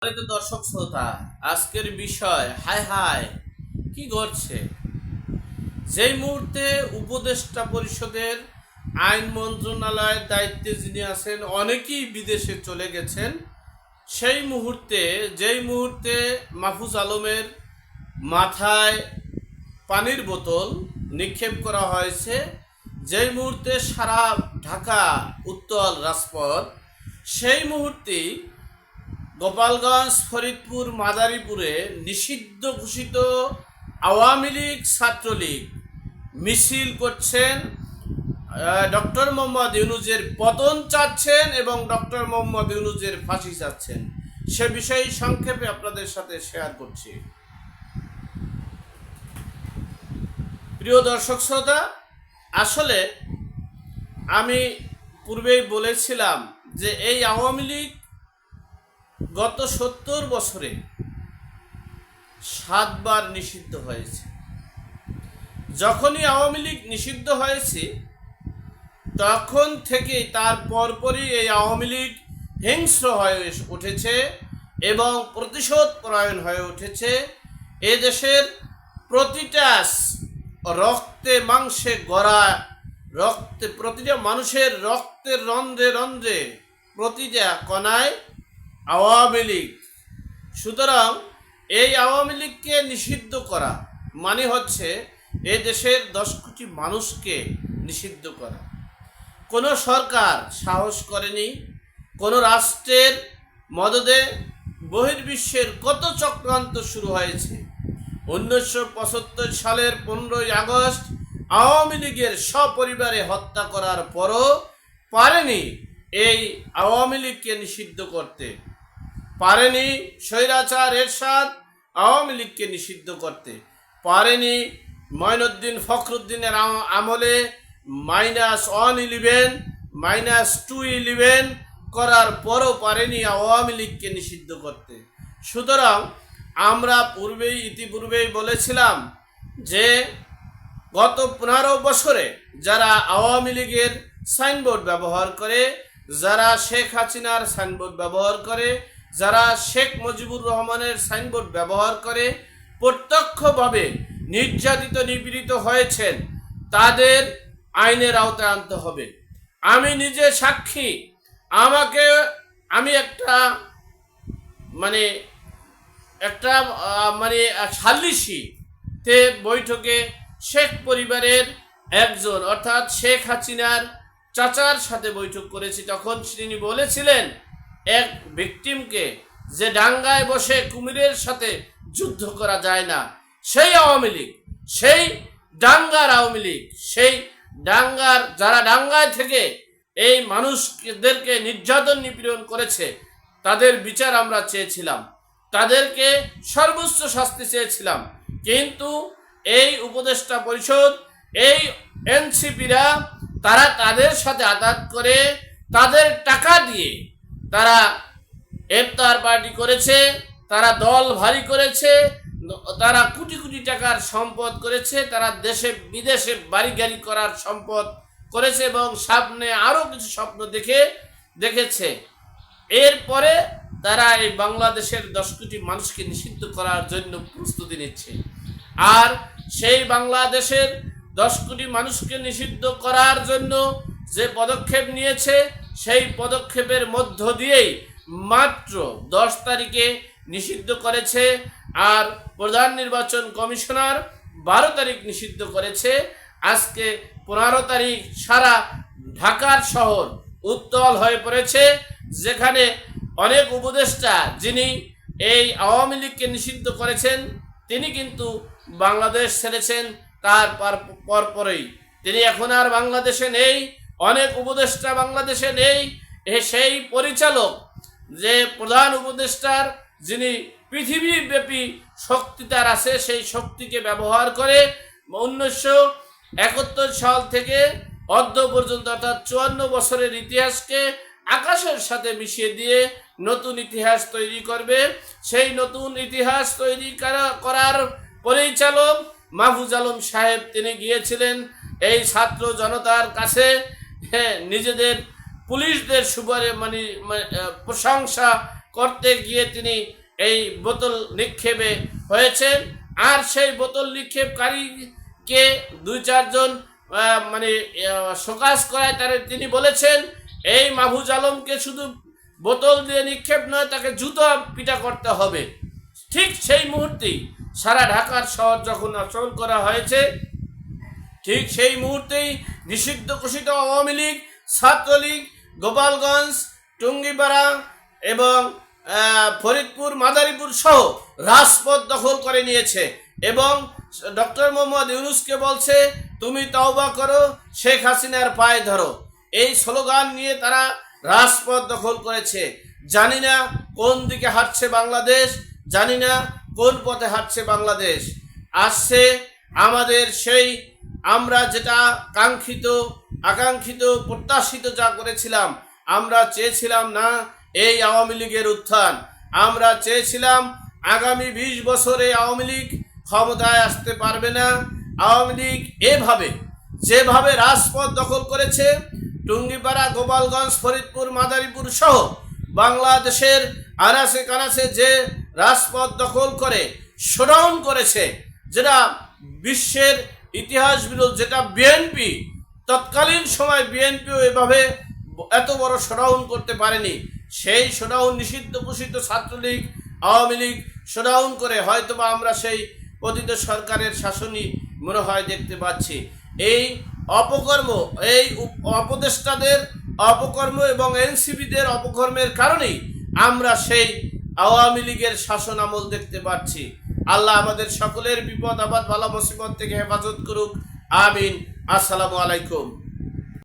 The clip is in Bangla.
দর্শক শ্রোতা, আজকের বিষয় হায় হায় কি ঘটছে। যেই মুহূর্তে উপদেষ্টা পরিষদের আইন মন্ত্রণালয়ের দায়িত্বে যিনি আছেন অনেকেই বিদেশে চলে গেছেন, যেই মুহূর্তে মাহফুজ আলমের মাথায় পানির বোতল নিক্ষেপ করা হয়েছে, যেই মুহূর্তে সারা ঢাকা উত্তাল রাজপথ, সেই মুহূর্তেই গোপালগঞ্জ, ফরিদপুর, মাদারীপুরে নিষিদ্ধ ঘোষিত আওয়ামী লীগ, ছাত্রলীগ মিছিল করছেন, ডক্টর মোহাম্মদ ইউনূসের পতন চাচ্ছেন এবং ডক্টর মোহাম্মদ ইউনূসের ফাঁসি চাচ্ছেন। সে বিষয়ে সংক্ষেপে আপনাদের সাথে শেয়ার করছি। প্রিয় দর্শক শ্রোতা, আসলে আমি পূর্বেই বলেছিলাম যে এই আওয়ামী লীগ গত 70 বছরে 7 বার নিষিদ্ধ হয়েছে। যখনই আওয়ামী লীগ নিষিদ্ধ হয়েছে তখন থেকেই তার পরপরই এই আওয়ামী লীগ হিংস্র হয়ে উঠেছে এবং প্রতিশোধ পরায়ণ হয়ে উঠেছে। এ দেশের প্রতিটা রক্তে মাংসে গড়া, প্রতিটা মানুষের রক্তের রন্ধ্রে রন্ধ্রে, প্রতিটা কণায় আওয়ামী লীগ। সুতরাং এই আওয়ামী লীগকে নিষিদ্ধ করা মানে হচ্ছে এ দেশের 10 কোটি মানুষকে নিষিদ্ধ করা। কোনো সরকার সাহস করেনি, কোনো রাষ্ট্রের মদদে বহির্বিশ্বের কত চক্রান্ত শুরু হয়েছে। 1975 সালের 15ই আগস্ট আওয়ামী লীগের সপরিবারে হত্যা করার পরও পারেনি এই আওয়ামী লীগকে নিষিদ্ধ করতে, পারেনি স্বৈরাচার এরশাদ আওয়ামী লীগকে নিষিদ্ধ করতে, পারেনি মঈনুদ্দিন ফখরুদ্দিনের আমলে -111 -211 করার পরও পারেনি আওয়ামী লীগকে নিষিদ্ধ করতে। সুতরাং আমরা ইতিপূর্বেই বলেছিলাম যে গত 15 বছরে যারা আওয়ামী লীগের সাইনবোর্ড ব্যবহার করে, যারা শেখ হাসিনার সাইনবোর্ড ব্যবহার করে, যারা শেখ মুজিবুর রহমানের সাইনবোর্ড ব্যবহার করে প্রত্যক্ষভাবে নির্যাতিত নিপীড়িত হয়েছেন, তাদের আইনের আওতায় আনতে হবে। আমি নিজে সাক্ষী। আমি একটা সালিসিতে বৈঠকে শেখ পরিবারের একজন অর্থাৎ শেখ হাসিনার চাচার সাথে বৈঠক করেছি। তখন তিনি বলেছিলেন এক ভিকটিমকে যে ডাঙ্গায় বসে কুমিরের সাথে যুদ্ধ করা যায় না, সেই আওয়ামী লীগ, সেই ডাঙ্গার আওয়ামী লীগ, সেই যারা ডাঙ্গায় থেকে এই মানুষদেরকে নির্যাতন নিপীড়ন করেছে, তাদের বিচার আমরা চেয়েছিলাম, তাদেরকে সর্বোচ্চ শাস্তি চেয়েছিলাম। কিন্তু এই উপদেষ্টা পরিষদ, এই এনসিপিরা, তারা তাদের সাথে আঘাত করে, তাদের টাকা দিয়ে তারা ইফতার পার্টি করেছে, তারা দল ভারী করেছে, তারা কোটি কোটি টাকার সম্পদ করেছে, তারা দেশে বিদেশে বাড়ি গাড়ি করার সম্পদ করেছে এবং সামনে আরও কিছু স্বপ্ন দেখেছে। এরপরে তারা এই বাংলাদেশের 10 কোটি মানুষকে নিষিদ্ধ করার জন্য প্রস্তুতি নিচ্ছে। আর সেই বাংলাদেশের 10 কোটি মানুষকে নিষিদ্ধ করার জন্য যে পদক্ষেপ নিয়েছে, সেই পদক্ষেপের মধ্য দিয়েই মাত্র 10 তারিখে নিষিদ্ধ করেছে, আর প্রধান নির্বাচন কমিশনার 12 তারিখ নিষিদ্ধ করেছে। আজকে 15 তারিখ সারা ঢাকার শহর উত্তাল হয়ে পড়েছে, যেখানে অনেক উপদেষ্টা যিনি এই আওয়ামী লীগকে নিষিদ্ধ করেছেন, তিনি কিন্তু বাংলাদেশ ছেড়েছেন। তার পরপরই তিনি এখন আর বাংলাদেশে নেই। অনেক উপদেষ্টা বাংলাদেশে নেই। সেই পরিচালক, যে প্রধান উপদেষ্টার যিনি পৃথিবীব্যাপী শক্তি তার আছে, সেই শক্তিকে ব্যবহার করে 1971 সাল থেকে অদ্য পর্যন্ত অর্থাৎ 54 বছরের ইতিহাসকে আকাশের সাথে মিশিয়ে দিয়ে নতুন ইতিহাস তৈরি করবে। সেই নতুন ইতিহাস তৈরি করার পরিচালক মাহফুজ আলম সাহেব, তিনি গিয়েছিলেন এই ছাত্র জনতার কাছে নিজেদের পুলিশদের প্রশংসা করতে গিয়ে তিনি এই বোতল নিক্ষেপে হয়েছেন। আর সেই বোতল নিক্ষেপকারীকে 2-4 জন শোকাজ করায় তিনি বলেছেন এই মাহফুজ আলমকে শুধু বোতল দিয়ে নিক্ষেপ নয়, তাকে জুতো পিটা করতে হবে। ঠিক সেই মুহূর্তেই সারা ঢাকার শহর যখন অচল করা হয়েছে, ঠিক সেই মুহূর্তেই নিষিদ্ধ ঘোষিত আওয়ামী লীগ, ছাত্রলীগ গোপালগঞ্জ, টুঙ্গিপাড়া এবং ফরিদপুর, মাদারীপুর সহ রাজপথ দখল করে নিয়েছে এবং ডক্টর মোহাম্মদ ইউনূসকে বলছে তুমি তওবা করো, শেখ হাসিনার পায়ে ধরো। এই স্লোগান নিয়ে তারা রাজপথ দখল করেছে। জানি না কোন দিকে হাঁটছে বাংলাদেশ, জানি না কোন পথে হাঁটছে বাংলাদেশ। আসছে আমাদের সেই আমরা যেটা আকাঙ্ক্ষিত প্রত্যাশিত যা করেছিলাম, আমরা চেয়েছিলাম না এই আওয়ামী লীগের উত্থান, আমরা চেয়েছিলাম আগামী 20 বছরে আওয়ামী লীগ ক্ষমতায় আসতে পারবে না। আওয়ামী লীগ যেভাবে রাজপথ দখল করেছে, টুঙ্গিপাড়া, গোপালগঞ্জ, ফরিদপুর, মাদারীপুর সহ বাংলাদেশের আনাচে কানাচে যে রাজপথ দখল করে শোডাউন করেছে, যেটা বিশ্বের ইতিহাস বিরোধ, যেটা বিএনপি তৎকালীন সময় বিএনপিও এভাবে এত বড় শোডাউন করতে পারেনি। সেই শোডাউন নিষিদ্ধ ঘোষিত ছাত্রলীগ, আওয়ামী লীগ শোডাউন করে হয়তোবা আমরা সেই পতিত সরকারের শাসনই মনে হয় দেখতে পাচ্ছি। এই অপকর্ম, এই উপদেষ্টাদের অপকর্ম এবং এনসিপিদের অপকর্মের কারণেই আমরা সেই আওয়ামী লীগের শাসন আমল দেখতে পাচ্ছি। আল্লাহ আমাদের সকলের বিপদ আপদ বালা মুসিবত থেকে হেফাজত করুক, আমিন। আসসালামু আলাইকুম।